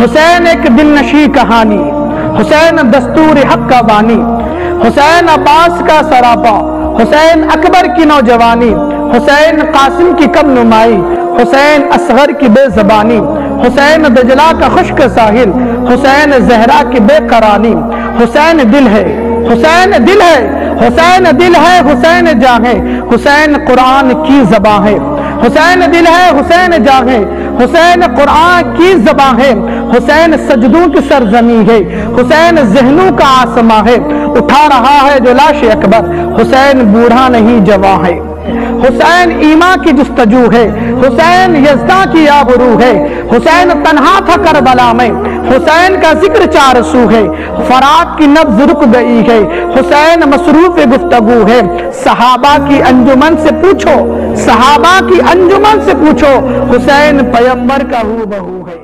حسین ایک دل نشی کہانی، حسین دستور حق کا بانی، حسین عباس کا سراپا، حسین اکبر کی نوجوانی، حسین قاسم کی کم نمائی، حسین اصغر کی بے زبانی، حسین دجلہ کا خشک ساحل، حسین زہرا کی بے قرانی۔ حسین دل ہے، حسین دل ہے، حسین دل ہے، حسین جاں ہے، حسین قرآن کی زباں ہے۔ حسین دل ہے، حسین جاں ہے، حسین قرآن کی زباں ہے، حسین سجدوں کی سرزمین ہے، حسین ذہنوں کا آسماں ہے۔ اٹھا رہا ہے جو لاش اکبر، حسین بوڑھا نہیں جواں ہے۔ حسین ایمان کی جستجو ہے، حسین یزداں کی آبرو ہے، حسین تنہا تھا کربلا میں، حسین کا ذکر چار سو ہے، فرات کی نبض رک گئی ہے، حسین مصروف گفتگو ہے۔ صحابہ کی انجمن سے پوچھو، صحابہ کی انجمن سے پوچھو، حسین پیغمبر کا ہو بہو ہے۔